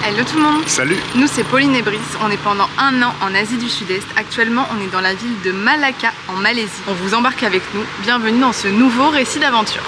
Hello tout le monde. Salut. Nous c'est Pauline et Brice, on est pendant un an en Asie du Sud-Est. Actuellement on est dans la ville de Malacca en Malaisie. On vous embarque avec nous, bienvenue dans ce nouveau récit d'aventure.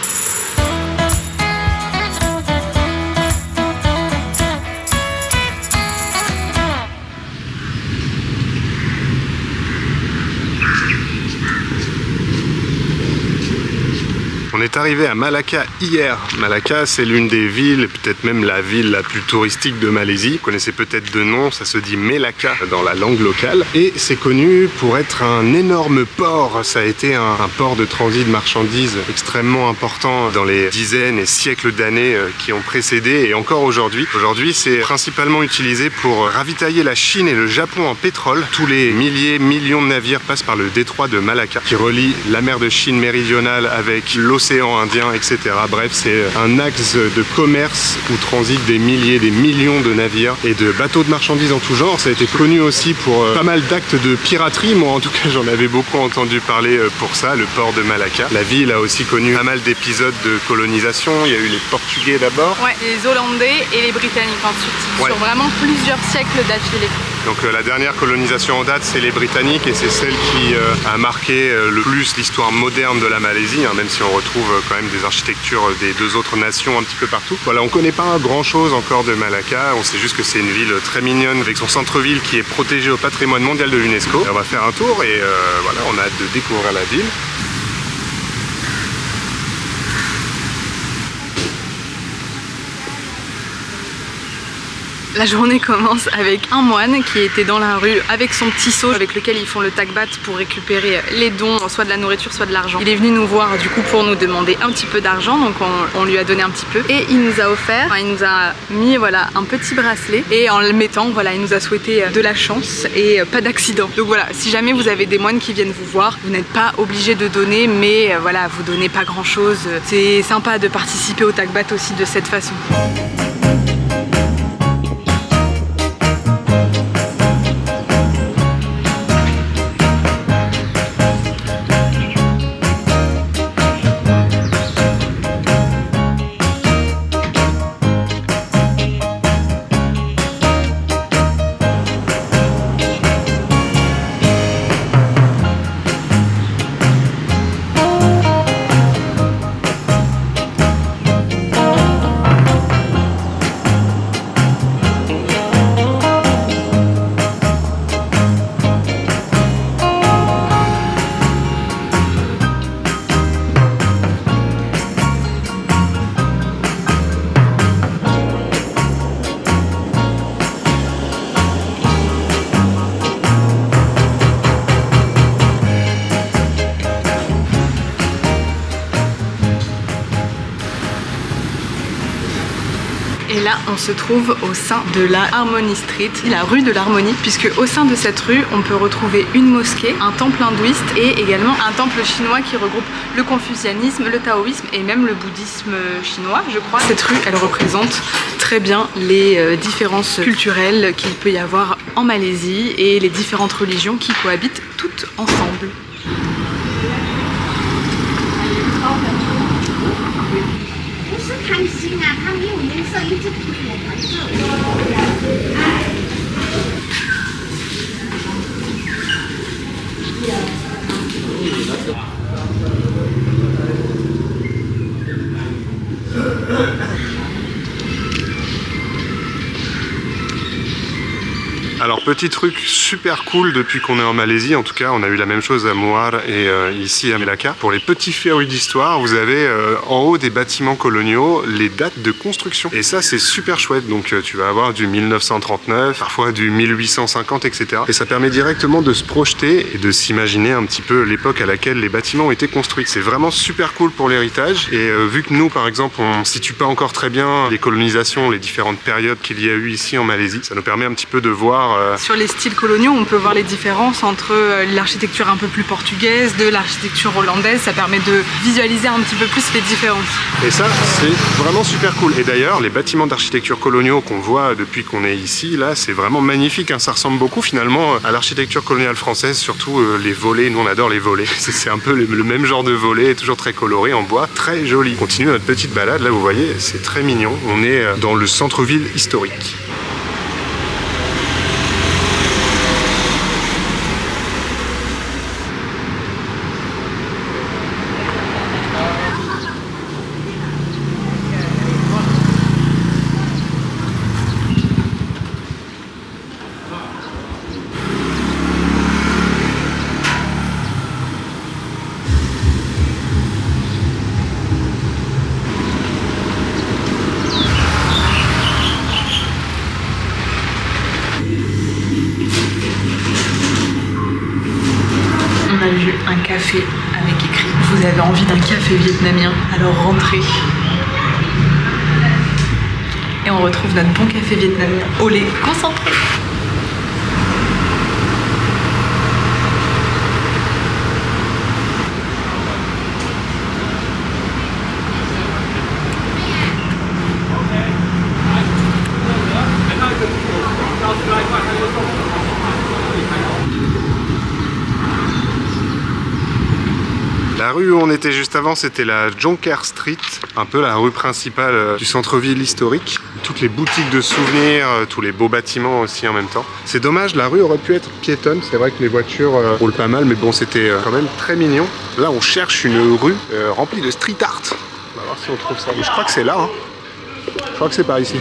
On est arrivé à Malacca hier. Malacca, c'est l'une des villes, peut-être même la ville la plus touristique de Malaisie. Vous connaissez peut-être de nom, ça se dit Melaka dans la langue locale. Et c'est connu pour être un énorme port. Ça a été un port de transit de marchandises extrêmement important dans les dizaines et siècles d'années qui ont précédé et encore aujourd'hui. Aujourd'hui, c'est principalement utilisé pour ravitailler la Chine et le Japon en pétrole. Tous les millions de navires passent par le détroit de Malacca qui relie la mer de Chine méridionale avec l'océan Indien, etc. Bref, c'est un axe de commerce où transitent des millions de navires et de bateaux de marchandises en tout genre. Ça a été connu aussi pour pas mal d'actes de piraterie. Moi, en tout cas, j'en avais beaucoup entendu parler pour ça, le port de Malacca. La ville a aussi connu pas mal d'épisodes de colonisation. Il y a eu les Portugais d'abord. Ouais, les Hollandais et les Britanniques ensuite, sur vraiment plusieurs siècles d'affilée. Donc la dernière colonisation en date, c'est les Britanniques et c'est celle qui a marqué le plus l'histoire moderne de la Malaisie, hein, même si on retrouve quand même des architectures des deux autres nations un petit peu partout. Voilà, on connaît pas grand chose encore de Malacca, on sait juste que c'est une ville très mignonne avec son centre-ville qui est protégé au patrimoine mondial de l'UNESCO. On va faire un tour et voilà, on a hâte de découvrir la ville. La journée commence avec un moine qui était dans la rue avec son petit seau avec lequel ils font le takbat pour récupérer les dons, soit de la nourriture, soit de l'argent. Il est venu nous voir du coup pour nous demander un petit peu d'argent, donc on lui a donné un petit peu et il nous a offert, il nous a mis voilà un petit bracelet et en le mettant, voilà, il nous a souhaité de la chance et pas d'accident. Donc voilà, si jamais vous avez des moines qui viennent vous voir, vous n'êtes pas obligé de donner, mais voilà, vous donnez pas grand chose. C'est sympa de participer au takbat aussi de cette façon. Et là, on se trouve au sein de la Harmony Street, la rue de l'Harmonie, puisque au sein de cette rue, on peut retrouver une mosquée, un temple hindouiste et également un temple chinois qui regroupe le confucianisme, le taoïsme et même le bouddhisme chinois, je crois. Cette rue, elle représente très bien les différences culturelles qu'il peut y avoir en Malaisie et les différentes religions qui cohabitent toutes ensemble. Alors petit truc super cool depuis qu'on est en Malaisie, en tout cas on a eu la même chose à Muar et ici à Melaka. Pour les petits férus d'histoire, vous avez en haut des bâtiments coloniaux les dates de construction. Et ça c'est super chouette, donc tu vas avoir du 1939, parfois du 1850, etc. Et ça permet directement de se projeter et de s'imaginer un petit peu l'époque à laquelle les bâtiments ont été construits. C'est vraiment super cool pour l'héritage et vu que nous par exemple on ne situe pas encore très bien les colonisations, les différentes périodes qu'il y a eu ici en Malaisie, ça nous permet un petit peu de voir Sur les styles coloniaux, on peut voir les différences entre l'architecture un peu plus portugaise, de l'architecture hollandaise. Ça permet de visualiser un petit peu plus les différences. Et ça, c'est vraiment super cool. Et d'ailleurs, les bâtiments d'architecture coloniaux qu'on voit depuis qu'on est ici, là, c'est vraiment magnifique, hein. Ça ressemble beaucoup finalement à l'architecture coloniale française, surtout les volets. Nous, on adore les volets. C'est un peu le même genre de volet, toujours très coloré en bois, très joli. On continue notre petite balade. Là, vous voyez, c'est très mignon. On est dans le centre-ville historique. café avec écrit « Vous avez envie d'un café vietnamien, alors rentrez ». Et on retrouve notre bon café vietnamien au lait concentré. La rue où on était juste avant, c'était la Jonker Street, un peu la rue principale du centre-ville historique. Toutes les boutiques de souvenirs, tous les beaux bâtiments aussi en même temps. C'est dommage, la rue aurait pu être piétonne. C'est vrai que les voitures roulent pas mal, mais bon, c'était quand même très mignon. Là, on cherche une rue remplie de street art. On va voir si on trouve ça. Mais je crois que c'est là, hein. Je crois que c'est par ici.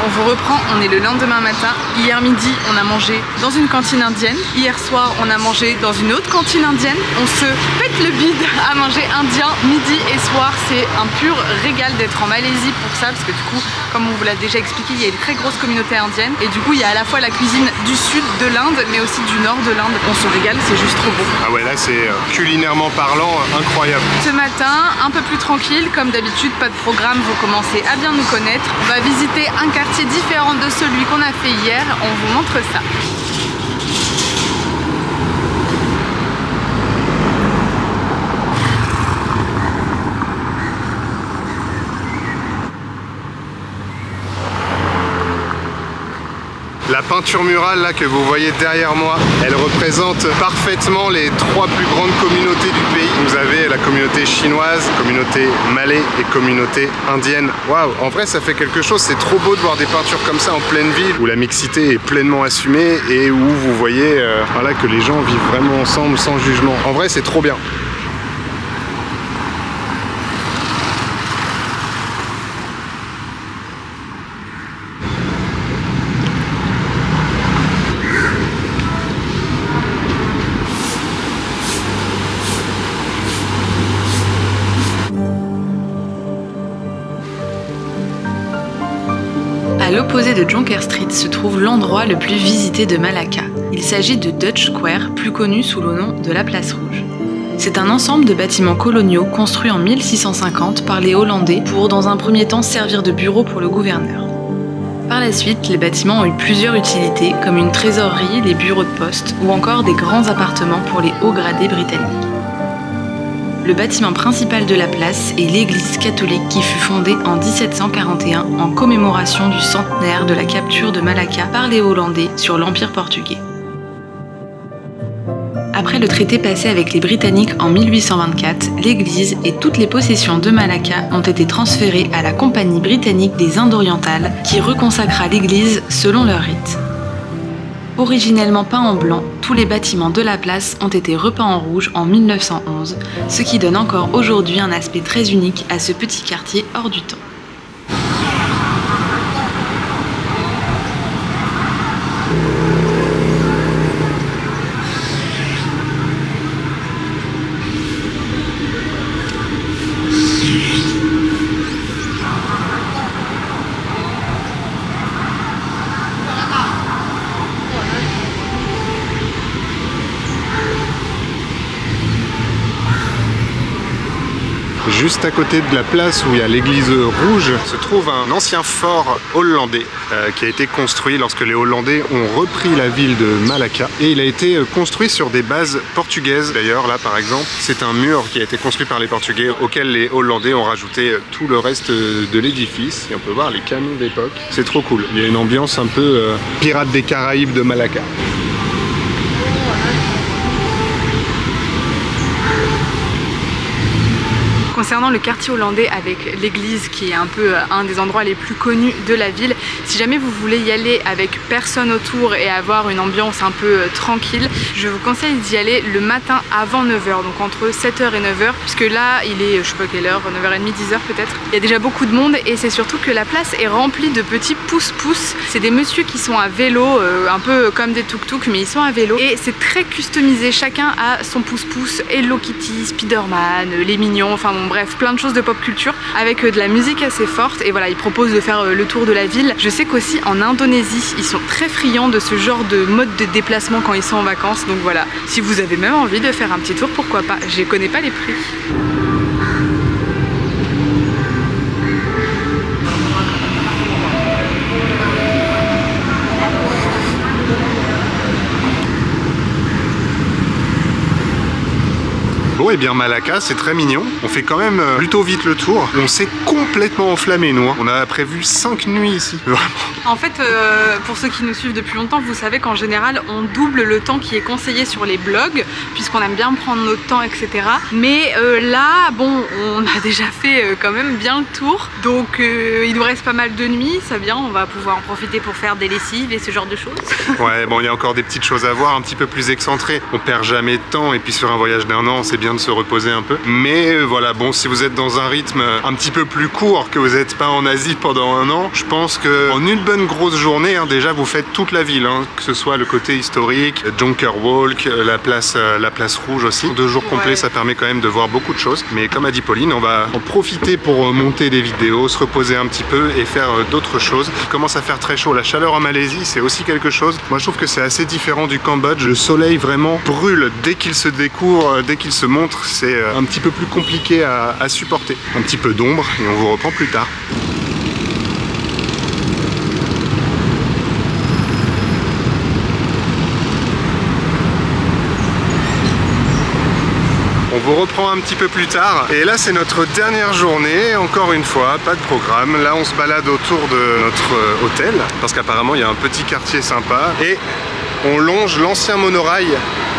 On vous reprend, on est le lendemain matin. Hier midi, on a mangé dans une cantine indienne. Hier soir, on a mangé dans une autre cantine indienne. On se pète le bide à manger indien midi et soir. C'est un pur régal d'être en Malaisie pour ça, parce que du coup, comme on vous l'a déjà expliqué, il y a une très grosse communauté indienne. Et du coup, il y a à la fois la cuisine du sud de l'Inde, mais aussi du nord de l'Inde. On se régale, c'est juste trop beau. Ah ouais, là c'est culinairement parlant incroyable. Ce matin, un peu plus tranquille, comme d'habitude, pas de programme, vous commencez à bien nous connaître. On va visiter un quartier différent de celui qu'on a fait hier, on vous montre ça. La peinture murale là que vous voyez derrière moi, elle représente parfaitement les trois plus grandes communautés du pays. Vous avez la communauté chinoise, communauté malais et communauté indienne. Waouh, en vrai ça fait quelque chose, c'est trop beau de voir des peintures comme ça en pleine ville où la mixité est pleinement assumée et où vous voyez voilà, que les gens vivent vraiment ensemble sans jugement. En vrai c'est trop bien. À l'opposé de Jonker Street se trouve l'endroit le plus visité de Malacca. Il s'agit de Dutch Square, plus connu sous le nom de la Place Rouge. C'est un ensemble de bâtiments coloniaux construits en 1650 par les Hollandais pour, dans un premier temps, servir de bureau pour le gouverneur. Par la suite, les bâtiments ont eu plusieurs utilités, comme une trésorerie, les bureaux de poste ou encore des grands appartements pour les hauts gradés britanniques. Le bâtiment principal de la place est l'église catholique qui fut fondée en 1741 en commémoration du centenaire de la capture de Malacca par les Hollandais sur l'Empire portugais. Après le traité passé avec les Britanniques en 1824, l'église et toutes les possessions de Malacca ont été transférées à la Compagnie britannique des Indes orientales qui reconsacra l'église selon leur rite. Originellement peints en blanc, tous les bâtiments de la place ont été repeints en rouge en 1911, ce qui donne encore aujourd'hui un aspect très unique à ce petit quartier hors du temps. Juste à côté de la place où il y a l'église rouge se trouve un ancien fort hollandais qui a été construit lorsque les Hollandais ont repris la ville de Malacca. Et il a été construit sur des bases portugaises. D'ailleurs, là par exemple, c'est un mur qui a été construit par les Portugais auquel les Hollandais ont rajouté tout le reste de l'édifice. Et on peut voir les canons d'époque. C'est trop cool. Il y a une ambiance un peu Pirates des Caraïbes de Malacca. Concernant le quartier hollandais avec l'église qui est un peu un des endroits les plus connus de la ville, si jamais vous voulez y aller avec personne autour et avoir une ambiance un peu tranquille, je vous conseille d'y aller le matin avant 9h, donc entre 7h et 9h, puisque là il est, je sais pas quelle heure, 9h30, 10h peut-être. Il y a déjà beaucoup de monde et c'est surtout que la place est remplie de petits pousse-pousse. C'est des messieurs qui sont à vélo, un peu comme des tuk-tuk, mais ils sont à vélo et c'est très customisé, chacun a son pousse-pousse, Hello Kitty, Spider-Man, les mignons, enfin bon bref, plein de choses de pop culture avec de la musique assez forte et voilà, ils proposent de faire le tour de la ville. Je sais qu'aussi en Indonésie, ils sont très friands de ce genre de mode de déplacement quand ils sont en vacances, donc voilà, si vous avez même envie de faire un petit tour, pourquoi pas, je connais pas les prix. Bon, et bien Malacca, c'est très mignon. On fait quand même plutôt vite le tour. On s'est complètement enflammé, nous. On a prévu 5 nuits ici. Vraiment. En fait, pour ceux qui nous suivent depuis longtemps, vous savez qu'en général, on double le temps qui est conseillé sur les blogs, puisqu'on aime bien prendre notre temps, etc. Mais là, bon, on a déjà fait quand même bien le tour. Donc, il nous reste pas mal de nuits. Ça vient, on va pouvoir en profiter pour faire des lessives et ce genre de choses. Ouais, bon, il y a encore des petites choses à voir, un petit peu plus excentrées. On perd jamais de temps. Et puis sur un voyage d'1 an, c'est bien de se reposer un peu. Mais voilà, bon, si vous êtes dans un rythme un petit peu plus court, que vous n'êtes pas en Asie pendant 1 an, je pense qu'en une bonne grosse journée, hein, déjà vous faites toute la ville, hein, que ce soit le côté historique, Junker Walk, la place rouge aussi. 2 jours complets, ça permet quand même de voir beaucoup de choses. Mais comme a dit Pauline, on va en profiter pour monter des vidéos, se reposer un petit peu et faire d'autres choses. Il commence à faire très chaud. La chaleur en Malaisie, c'est aussi quelque chose. Moi, je trouve que c'est assez différent du Cambodge. Le soleil vraiment brûle dès qu'il se découvre, dès qu'il se montre. C'est un petit peu plus compliqué à supporter. Un petit peu d'ombre et on vous reprend plus tard. On vous reprend un petit peu plus tard et là c'est notre dernière journée, encore une fois, pas de programme. Là on se balade autour de notre hôtel parce qu'apparemment il y a un petit quartier sympa et on longe l'ancien monorail.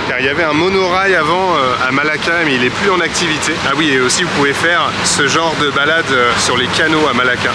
Car il y avait un monorail avant à Malacca, mais il n'est plus en activité. Ah oui, et aussi vous pouvez faire ce genre de balade sur les canaux à Malacca.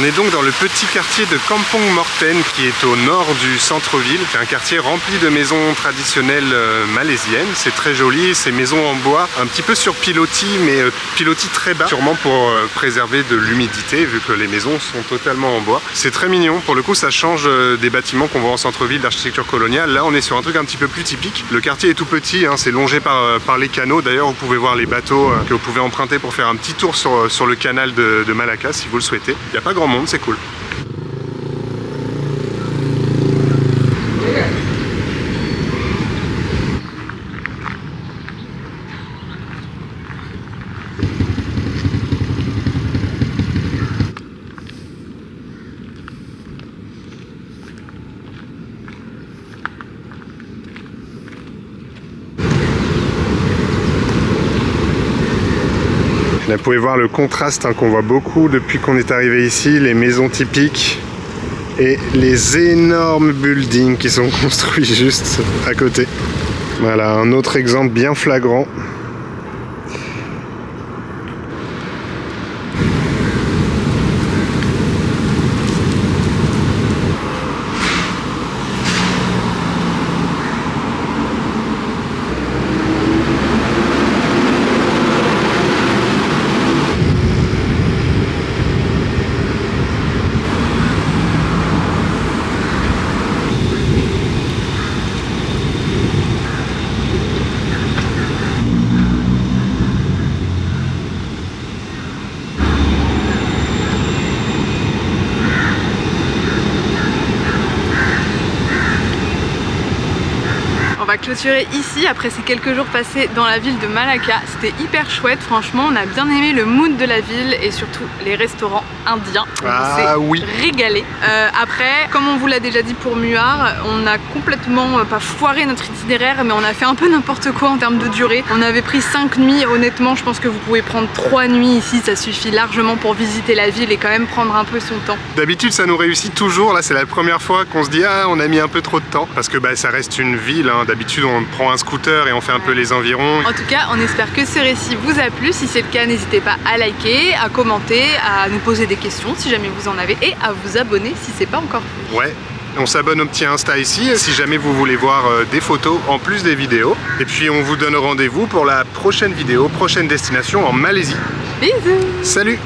On est donc dans le petit quartier de Kampong Morten qui est au nord du centre-ville. C'est un quartier rempli de maisons traditionnelles malaisiennes. C'est très joli, ces maisons en bois, un petit peu sur pilotis, mais pilotis très bas, sûrement pour préserver de l'humidité vu que les maisons sont totalement en bois. C'est très mignon, pour le coup ça change des bâtiments qu'on voit en centre-ville d'architecture coloniale. Là on est sur un truc un petit peu plus typique. Le quartier est tout petit, hein, c'est longé par les canaux. D'ailleurs vous pouvez voir les bateaux que vous pouvez emprunter pour faire un petit tour sur le canal de Malacca si vous le souhaitez. Il n'y a pas grand monde, c'est cool. Là, vous pouvez voir le contraste qu'on voit beaucoup depuis qu'on est arrivé ici, les maisons typiques et les énormes buildings qui sont construits juste à côté. Voilà, un autre exemple bien flagrant. On va clôturer ici après ces quelques jours passés dans la ville de Malacca. C'était hyper chouette, franchement, on a bien aimé le mood de la ville et surtout les restaurants indiens. On s'est régalé. Après, comme on vous l'a déjà dit pour Muar, on a complètement pas foiré notre itinéraire, mais on a fait un peu n'importe quoi en termes de durée. On avait pris 5 nuits, honnêtement, je pense que vous pouvez prendre 3 nuits ici, ça suffit largement pour visiter la ville et quand même prendre un peu son temps. D'habitude, ça nous réussit toujours. Là, c'est la première fois qu'on se dit ah, on a mis un peu trop de temps parce que ça reste une ville. D'habitude, on prend un scooter et on fait un peu les environs. En tout cas, on espère que ce récit vous a plu. Si c'est le cas, n'hésitez pas à liker, à commenter, à nous poser des questions si jamais vous en avez et à vous abonner si c'est pas encore fait. Ouais. On s'abonne au petit Insta ici si jamais vous voulez voir des photos en plus des vidéos. Et puis on vous donne rendez-vous pour la prochaine vidéo, prochaine destination en Malaisie. Bisous. Salut.